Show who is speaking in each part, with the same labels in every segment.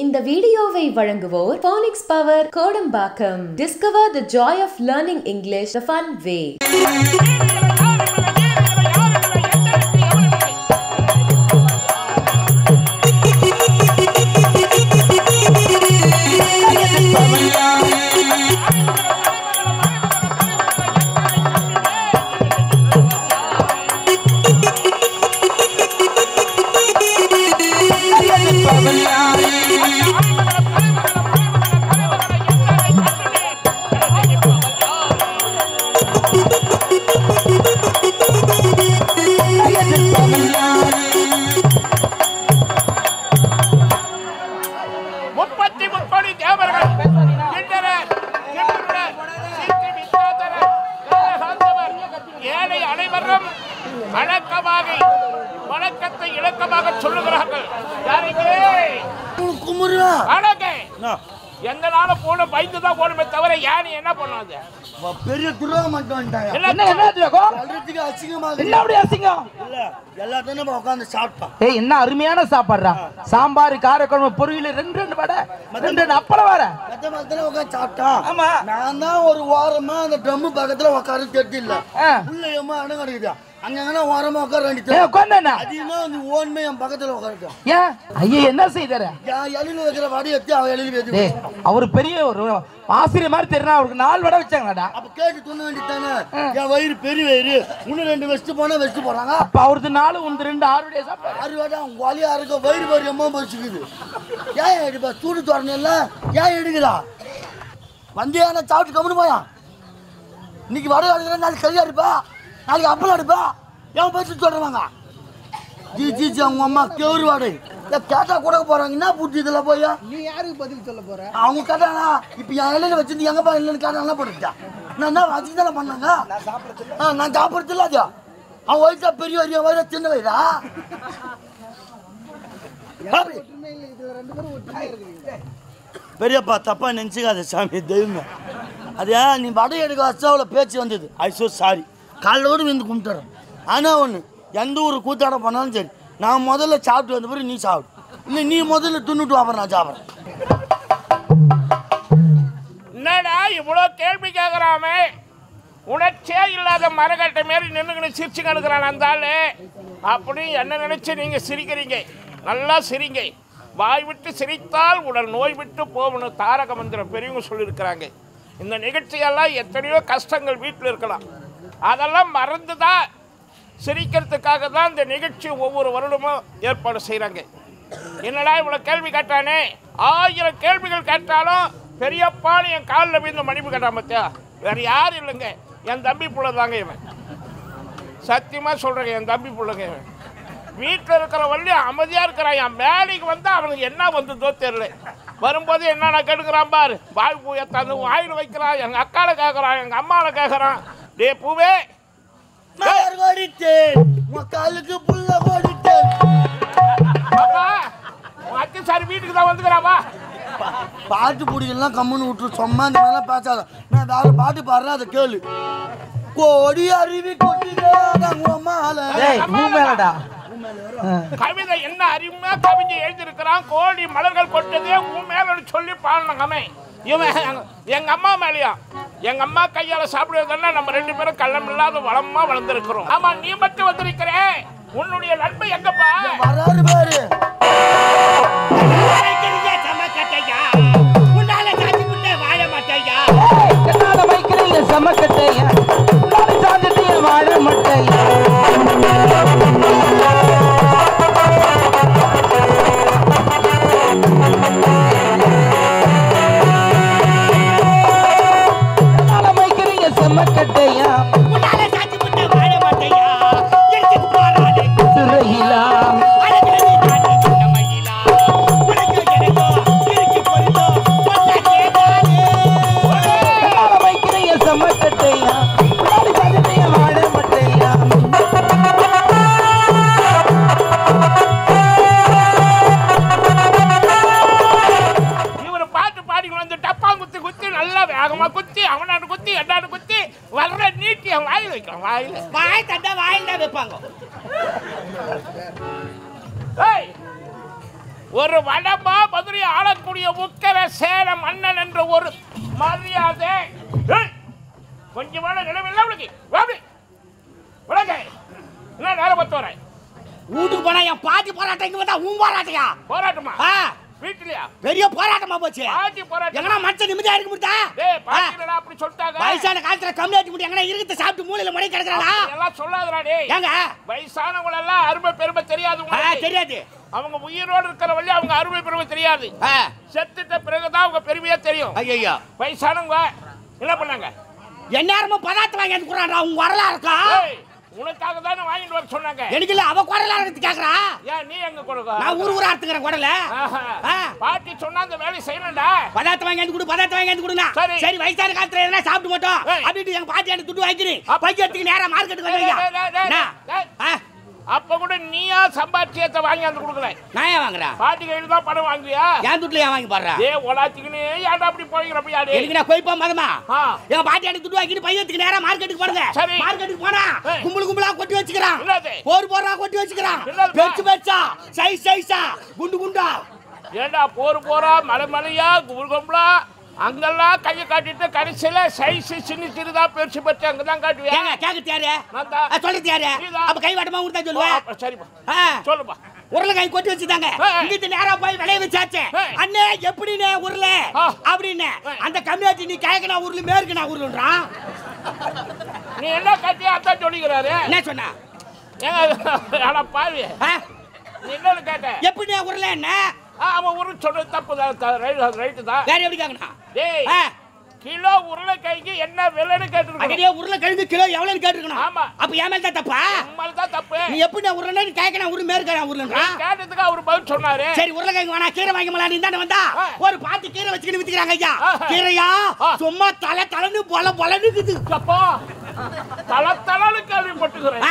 Speaker 1: இந்த வீடியோவை வழங்குவோர் Phonics Power Kodambakkam. Discover the joy of learning English the fun way.
Speaker 2: வணக்கத்தை இலக்கமாக சொல்லுகிறார்கள். எந்த நாளும் போன பயந்துதான் போனமே தவிர யானை என்ன பண்ணாது.
Speaker 3: பெரிய துரோகம் பண்ணிட்டாங்க. எல்லாத்தையும் உட்காந்து சாப்பிட்டோம்.
Speaker 4: என்ன அருமையான சாப்பாடுறா. சாம்பார், காரக்குழம்பு, பொரியல், ரெண்டு வடை, ரெண்டு அப்பளம் வர
Speaker 3: உட்காந்து சாப்பிட்டோம். ஆமா, நான் தான் ஒரு வாரமா அந்த ட்ரம் பக்கத்துல உட்கார தெரியல. உள்ளமா அணை கிடைக்குதா அங்க ஓரமா உட்கார வேண்டியது. அதிகமா வந்து ஓன்மே என் பக்கத்துல உட்காருட்டோம்.
Speaker 4: ஐயா என்ன செய்தாரு?
Speaker 3: எழில வைக்கிற வடி எடுத்து அவன் எழுதி வச்சு
Speaker 4: அவரு பெரிய ஒரு ஆசிரியர் மாதிரி தெரியும். அவருக்கு 4 வடை வச்சாங்கடா.
Speaker 3: அப்ப கேட்டு துண்ண வேண்டியதானே. என் வயிறு பெரிய வயிறு, இன்னும் 2 வெஸ்ட் போனா வெஸ்ட் போறாங்க.
Speaker 4: அப்ப அவருக்கு 4 உந்து 2 6 வடையா சாப்பிட்டாரு.
Speaker 3: 6 வடை அவங்க வலியா இருக்க வயிறு வயிறு எம்மா பறிச்சுக்குது. ஏன் எடுப்பா சூடு தோறனில்ல ஏன் எடுக்கிறா? வந்தியான சாப்பிட்டு கம்முன்னு போயா. இன்னைக்கு வடை அடிக்கிற நாளைக்கு கறியா இருப்பா, நாளைக்கு அப்பளம் எடுப்பா. ஏன் பறிச்சு சொல்றாங்க? ஜி ஜி ஜி அவங்க அம்மா கேவுரு வாடை கேட்டா கூட போறாங்க. என்ன புத்தி இதுல போய்
Speaker 5: நீ யாருக்கு பதில் சொல்ல போற?
Speaker 3: அவங்க கேட்டானா இப்ப என் இலையில வச்சிருந்து எங்கப்பா இல்லைன்னு கேட்டாங்க போட்டுட்டா. நான் என்ன வச்சுக்கு தானே பண்ணாங்க. நான் சாப்பிடுறது இல்ல. அது அவன் வயசா பெரிய வயிறா வயிறா சின்ன வயிறா? பெரியப்பா தப்பா நினைச்சுக்காத சாமி தெய்வம். அது நீ வடை எடுக்க அச்சாவில் பேச்சு வந்தது. ஐ சோ சாரி. காலோடு வந்து கும்பிட்டுறேன். ஆனால் ஒன்று, எந்த ஒரு கூத்தாட பண்ணாலும் சரி, நான் முதல்ல சாப்பிட்டு வந்த பிறகு நீ சாப்பிடு. இல்லை நீ முதல்ல துண்ணுட்டு வாப்பற நான் சாப்பிட்றேன்.
Speaker 2: என்னடா இவ்வளோ கேள்வி கேட்குறாமே? உணர்ச்சியே இல்லாத மரக்கட்டை மாரி நின்றுக்கிட்டு சிரிச்சு கணுக்கிறான் அந்த ஆள். அப்படி என்ன நினச்சி நீங்கள் சிரிக்கிறீங்க? நல்லா சிரிங்க. வாய் விட்டு சிரித்தால் உடல் நோய் விட்டு போகணும் தாரக மந்திரம் பெரியவங்க சொல்லியிருக்கிறாங்க. இந்த நிகழ்ச்சியெல்லாம் எத்தனையோ கஷ்டங்கள் வீட்டில் இருக்கலாம், அதெல்லாம் மறந்து தான் சிரிக்கிறதுக்காக தான் இந்த நிகழ்ச்சி ஒவ்வொரு வருடமும் ஏற்பாடு செய்கிறாங்க. என்னடா இவ்வளோ கேள்வி கேட்டானே? 1000 கேள்விகள் கேட்டாலும் பெரியப்பான்னு என் காலில் விழுந்து மன்னிப்பு கேட்டான் பார்த்தியா? வேறு யாரும் இல்லைங்க, என் தம்பி பிள்ளை தாங்க இவன். சத்தியமாக சொல்கிறேங்க, என் தம்பி பிள்ளைங்க இவன். வீட்டில் இருக்கிற வள்ளி அமைதியாக இருக்கிறான். என் வேலைக்கு வந்து அவனுக்கு என்ன வந்ததோ தெரியல. வரும்போது என்னென்ன கெடுக்கிறான் பாரு. வாய் பூயை தந்து வாயில் வைக்கிறான். எங்கள் அக்காவை கேட்குறான், எங்கள் அம்மாவை கேட்குறான். டே பூவே
Speaker 3: காலுக்கு புள்ள ஓடிட்டேன்.
Speaker 2: அப்பா அத்தி சாரி வீட்டுக்கு தான் வந்துக்கிறாப்பா.
Speaker 3: பாட்டு பிடிக்கலாம் கம்முன்னு விட்டுரு. சும்மா இந்த மாதிரிலாம் பேசாத. நான் வேற பாட்டு பாடுறேன், அதை கேளு. கோடி அருவி
Speaker 2: கவிதை என்ன அருமையா கவிதை எழுதியிருக்கிறான். கோடி மலர்கள் கொட்டதே உன் மேல சொல்லி பாடணும். இவன் எங்க அம்மா மேலையா, எங்க அம்மா கையால சாப்பிடுறதுன்னா நம்ம 2 பேரும் கள்ளம் இல்லாத வளமா வளர்ந்துருக்கிறோம். ஆமா, நீ மட்டும் வந்திருக்கிற. உன்னுடைய நன்மை எங்கப்பா?
Speaker 3: வராரு பாரு.
Speaker 4: சமக்கட்டையா வாழ மட்டையா சமக்கட்டையா
Speaker 2: வாய் தட்டா வாயில் தான் வைப்பாங்க. ஒரு வடமா மதுரை ஆள அவனுடைய உக்கர சேர மன்னன் என்ற ஒரு மரியாதை கொஞ்சமான நிலவில்லை உனக்கு. என்ன நேரம் பத்து வர
Speaker 5: வீட்டுக்கு போனா என் பாட்டி போராட்டம் இங்க வந்தா உன் போராட்டையா?
Speaker 2: போராட்டமா? வீட்டுலயா?
Speaker 5: பெரிய போராட்டமா போச்சு.
Speaker 2: பாட்டி போராட்டம்
Speaker 5: எங்கனா மச்ச நிம்மதியா இருக்க முடியா?
Speaker 2: டேய் பாட்டிடா அப்படி சொல்லிட்டாங்க.
Speaker 5: வயசான காலத்துல கம்யூனிட்டி முடி எங்கனா இருக்கத சாப்பிட்டு மூலையில மடை கிடக்குறாடா.
Speaker 2: எல்லாம் சொல்லாதடா டேய்.
Speaker 5: ஏங்க
Speaker 2: வயசானவங்க எல்லாம் அருமை பெருமை தெரியாது உங்களுக்கு.
Speaker 5: தெரியாது.
Speaker 2: அவங்க உயிரோடு இருக்கிற வழி அவங்க அருமை பெருமை தெரியாது. செத்துட்ட பிறகுதான் அவங்க பெருமையா தெரியும்.
Speaker 5: ஐயோ
Speaker 2: வயசானவங்க என்ன பண்ணாங்க?
Speaker 5: எந்நேரமும் பதார்த்தம் வாங்கி வந்து குறாடா. உங்க வரலா இருக்கா?
Speaker 2: உனக்காக தானே வாங்கிட்டு வர சொன்னாங்க.
Speaker 5: எனக்கு இல்ல அவ குடலா இருக்கு கேக்குறா.
Speaker 2: ஏன் நீ எங்க கொடுக்க?
Speaker 5: நான் ஊர் அறுத்துக்கிறேன் குடல.
Speaker 2: பாட்டி சொன்னா அந்த வேலையை செய்யணும்டா.
Speaker 5: பதார்த்தம் வாங்கி வந்து கொடு, பதார்த்தம் வாங்கி வந்து கொடுனா. சரி வயசான காலத்துல எதனா சாப்பிட்டு போட்டோம் அப்படிட்டு எங்க பாட்டி எனக்கு துட்டு வாங்கிக்கிறீ. பையத்துக்கு நேரா மார்க்கெட்டுக்கு வந்தீங்க.
Speaker 2: அப்ப கூட நீயா சம்பாத்தியத்தை வாங்கி வந்து கொடுக்கல.
Speaker 5: நான் ஏன் வாங்குறேன்?
Speaker 2: பாட்டி கையில தான் பணம் வாங்குறியா?
Speaker 5: என் துட்டுல ஏன் வாங்கி போடுறா?
Speaker 2: ஒலாத்திக்கினே ஏன்டா அப்படி போய்க்கிறப்ப யாரு?
Speaker 5: எனக்கு நான் போய் மதமா எங்க பாட்டி எனக்கு துட்டு வாங்கிட்டு பையத்துக்கு நேரா மார்க்கெட்டுக்கு போடுங்க. மார்க்கெட்டுக்கு போனா கும்பலா கொட்டி வச்சுக்கிறான். போறா கொட்டி வச்சுக்கிறான். பெருசா சைஸா குண்டு குண்டா.
Speaker 2: ஏண்டா போறா மலையா கும்பலா அங்கெல்லாம் கையை காட்டிட்டு கடைசியில சைஸ் சின்னதா பெருசு பெருசு அங்கதான் காட்டுவியா?
Speaker 5: கேக்குது யாரு? சொல்லுது யாரு? அப்ப கை வாட்டமா ஊர்தான் சொல்லுவேன்.
Speaker 2: சரிப்பா சொல்லுப்பா.
Speaker 5: உருளைக்காய் கொட்டி வச்சுட்டாங்க. இங்கிட்டு நேரா போய் விளைய வச்சாச்சு. அண்ணே எப்படினே உருளை அப்படின்னு அந்த கம்யூனிட்டி நீ கேக்கனா உருளு மேற்குனா உருளுன்றான்.
Speaker 2: நீ என்ன கட்டியா அதான் சொல்லிக்கிறாரு.
Speaker 5: என்ன சொன்னா?
Speaker 2: ஆனா பாவி நீ என்ன கேட்ட?
Speaker 5: எப்படினே உருளை என்ன?
Speaker 2: அவன் உரு சொல்றது தப்பு தான். ரைட்டு தான்.
Speaker 5: வேற எப்படி கேக்கணும்?
Speaker 2: டேய் கிலோ உருளைக்காய்க்கு என்ன விலைன்னு கேட்டிருக்கணும்.
Speaker 5: அடே உருளைக்கிழங்கு கிலோ எவ்வளவுன்னு கேட்டிருக்கணும்.
Speaker 2: ஆமா.
Speaker 5: அப்ப ஏன் மேல தான் தப்பா?
Speaker 2: உம்மால தான் தப்பு.
Speaker 5: நீ எப்படி உருளைன்னு கேக்கனா உரு மேற்கனா உருளன்றான்.
Speaker 2: கேட்டதுக்கு அவர் பதில் சொன்னாரு.
Speaker 5: சரி உருளைக்கிழங்கு வேணா கீரை வாங்கி நீ தானே வந்தா ஒரு பாட்டி கீரை வச்சுக்கிட்டு வித்துக்கிறாங்க ஐயா. கீரையா சும்மா தலைன்னு பொலனுக்குது.
Speaker 2: அப்போ தலன்னு கேள்விப்பட்டுக்கிறேன்.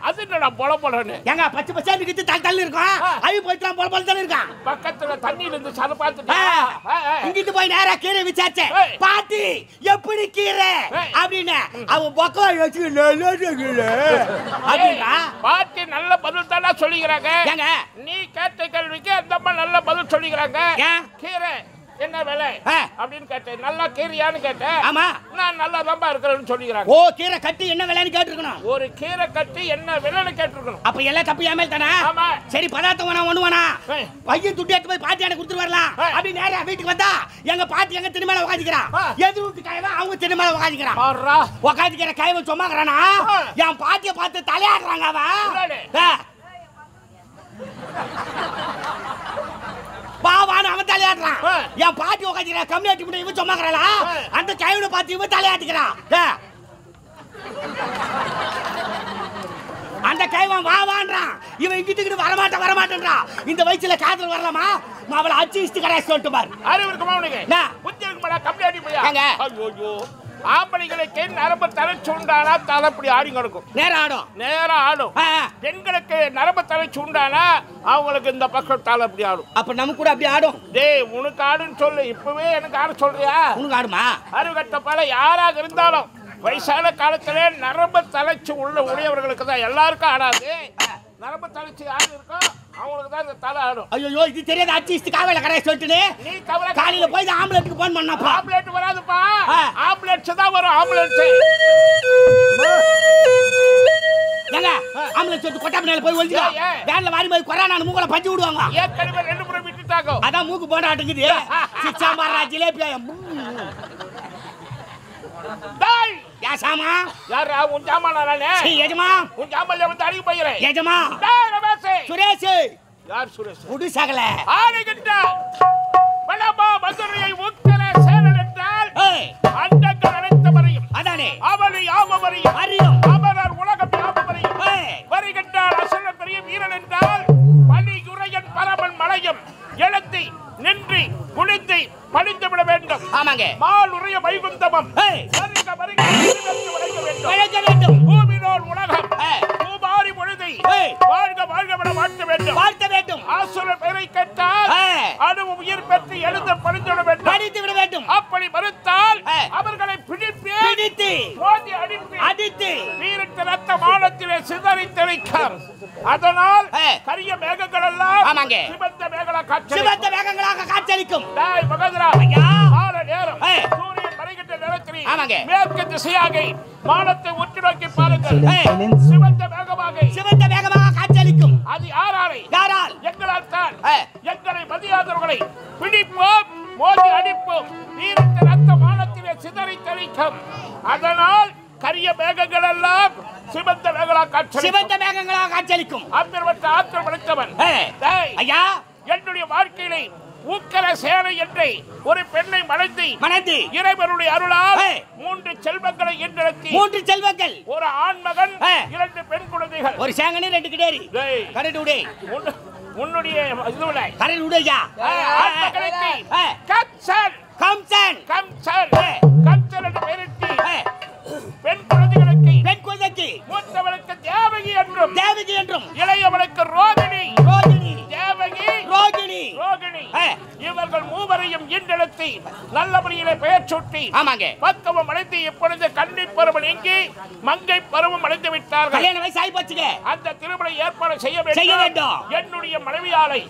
Speaker 2: அது என்னடா பொலன்னு?
Speaker 5: ஏங்க பச்சை பச்சை நிக்கிட்டு தள்ளி இருக்கும். அவி போயிட்டான் பொல தானே இருக்கான்.
Speaker 2: பக்கத்துல தண்ணியில இருந்து சத பார்த்துட்டு
Speaker 5: இங்கிட்டு போய் நேரா கீரை விச்சாச்சே. பாட்டி எப்படி கீரை அப்படின்னு அவ பக்கம்
Speaker 2: பாட்டி நல்ல பதில் தானே சொல்லிக்கிறாங்க. நீ கேட்ட கேள்விக்கு அந்த அம்மா நல்ல பதில் சொல்லிக்கிறாங்க. கீரை என்ன விலை அப்படின்னு கேட்டேன். நல்லா கீரையான்னு கேட்டேன்.
Speaker 5: ஆமா
Speaker 2: நான் நல்லா தான் இருக்கிறேன்னு சொல்லிக்கிறாங்க.
Speaker 5: ஓ கீரை கட்டி என்ன விலைன்னு கேட்டிருக்கணும்.
Speaker 2: ஒரு கீரை கட்டி என்ன விலைன்னு கேட்டிருக்கணும்.
Speaker 5: அப்ப எல்லாம் தப்பு ஏமேல் தானே.
Speaker 2: ஆமா
Speaker 5: சரி பதார்த்தம் வேணா ஒண்ணு வேணா பையன் துட்டு எடுத்து போய் பாட்டி எனக்கு கொடுத்துட்டு வரலாம். அப்படி நேரா வீட்டுக்கு வந்தா எங்க பாட்டி எங்க திண்ணை மேல உட்காந்துக்கிறான். எது வீட்டு கைவா அவங்க திண்ணை மேல உட்காந்துக்கிறான். உட்காந்துக்கிற கைவ சும்மாங்கிறானா என் பாட்டியை பார்த்து தலையாடுறாங்க அவன். பாவான்னு அவன் தலையாடுறான். என் பாட்டி உட்காந்துக்கிறா கம்யூனிட்டி முன்னாடி இவன் சும்மாங்கிறாளா அந்த கைவிட பார்த்து இவன் தலையாட்டுக்கிறான். அந்த கைவன் வான்றான். இவன் இங்கிட்டு வரமாட்டேன்றான். இந்த வயசுல காதல் வரலாமா? அவளை அச்சு இஷ்டு கடைசி சொல்லிட்டு பாரு.
Speaker 2: அறிவு இருக்குமா உனக்கு? புத்தி இருக்குமா? கம்யூனிட்டி போய் ஐயோ ஆம்பளைகளுக்கு நரம்பு தலை சூண்டானா தலை அப்படி ஆடி கிடக்கும். நேரம் ஆடும். பெண்களுக்கு நரம்பு தலை சூண்டானா அவங்களுக்கு இந்த பக்கம் தலை அப்படி ஆடும்.
Speaker 5: அப்ப நமக்கு கூட அப்படி ஆடும்.
Speaker 2: டேய் உனக்கு ஆடுன்னு சொல்லு. இப்பவே எனக்கு ஆட சொல்றியா?
Speaker 5: உனக்கு ஆடுமா?
Speaker 2: அறிவுகட்ட பல யாராக இருந்தாலும் வயசான காலத்திலே நரம்பு தலைச்சு உள்ள உடையவர்களுக்கு தான். எல்லாருக்கும் ஆடாது. நரம்பு தலைச்சு யாரு இருக்கோ அவங்களுக்கு தான் இந்த தலை ஆடும்.
Speaker 5: ஐயோ இது தெரியாத அச்சிஸ்ட் காவல கடை சொல்லிட்டு
Speaker 2: நீ கவலை
Speaker 5: காலையில போய் ஆம்புலன்ஸ்க்கு போன் பண்ணாப்பா.
Speaker 2: ஆம்புலன்ஸ் வராதுப்பா. ஆம்புலன்ஸ் தான் வரும். ஆம்புலன்ஸ்
Speaker 5: ஏங்க ஆம்புலன்ஸ் சொல்லிட்டு கொட்டாப்பனால போய் ஒளிஞ்சா வேன்ல வாரி போய் கொரோனா மூக்குல பஞ்சு விடுவாங்க.
Speaker 2: ஏற்கனவே 2 முறை விட்டுட்டாங்க.
Speaker 5: அதான் மூக்கு போட ஆட்டுக்குது. சிச்சா மாரா ஜிலேபி
Speaker 2: டேய்
Speaker 5: யா சாமா
Speaker 2: யாரா உன் ஜாமானா நானே?
Speaker 5: எஜமா
Speaker 2: உன் ஜாமான்ல வந்து அடிக்க போயிரேன்.
Speaker 5: எஜமா
Speaker 2: டேய் ரமேஷ்
Speaker 5: சுரேஷ்.
Speaker 2: யார் சுரேஷ்?
Speaker 5: புடி சகல
Speaker 2: ஆனை கிட்ட பலமா மதுரையை உக்கர சேரல் என்றால் அண்டங்கள் அனைத்து வரையும்
Speaker 5: அதானே
Speaker 2: அவனை யாவரையும்
Speaker 5: அறியும்
Speaker 2: அமரர் உலகம் யாவரையும் வருகின்றால் அசுர பெரிய வீரன் என்றால் பலியுரையன் பரமன் மலையும் எழுத்தி நின்று குளித்து பணிந்து விட வேண்டும்.
Speaker 5: ஆமாங்க
Speaker 2: மால் உரைய வைகுந்தமம் வருக வருக உழைக்க
Speaker 5: வேண்டும்.
Speaker 2: பூமினோர் உலகம் பூமாரி பொழுதை வாழ்க வாழ்க விட வாழ்த்த வேண்டும்.
Speaker 5: வாழ்த்த வேண்டும்.
Speaker 2: ஆசுர பெயரை கேட்டால் மனுவும் உயிர் பெற்று எழுத படித்து விட வேண்டும் அப்படி மறுத்தால் அவர்களை பிடித்து மோதி அடித்து வீரத்த ரத்த மானத்திலே சிதறி தெளிக்கும் அதனால் கரிய மேகங்கள் எல்லாம் சிவந்த மேகங்களாக காட்சியளிக்கும் மகேந்திரா கால நேரம் சூரியன் மறைகின்ற நேரத்தில் மேற்கு திசையாக வானத்தை உற்று நோக்கி பாருங்கள் சிவந்த மேகமாக காட்சியளிக்கும் அது யாரால் எங்களால் தான் எங்களை மதியாதவர்களை பிடிப்போம் மோதி அடிப்போம் வீரத்த ரத்த மானத்திலே சிதறி தெளிக்கும் அதனால் கரிய மேகங்கள் எல்லாம் சிவந்த மேகங்களாக காட்சியளிக்கும் அப்பேற்பட்ட ஆற்றல் படைத்தவன் ஐயா என்னுடைய வாழ்க்கையிலே ஊக்கர சேனை என்று ஒரு பெண்ணை மணந்து இறைவனுடைய அருளால் 3 செல்வங்களை ஈன்றெடுத்து 3 செல்வங்கள் ஒரு ஆண் மகன் 2 பெண் குழந்தைகள் ஒரு சேங்கனி 2 கிடேரி கரெக்ட் உடே உன்னுடைய இதுல கரெக்ட் உடையா ஆத்மகலைக்கு கம்சன் என்று பெயரிட்டு பெண் குழந்தைக்கு மூத்தவளுக்கு தேவகி என்றும் இளையவளுக்கு ரோகிணி இவர்கள் மூவரையும் ஈண்டெடுத்து நல்லபடியிலே பெயர் சூட்டி பக்குவம் அடைந்து இப்பொழுது கன்னி பருவம் நீங்கி மங்கை பருவம் அடைந்து விட்டார்கள் அந்த திருமண ஏற்பாடு செய்ய வேண்டும் என்னுடைய மனைவியாலை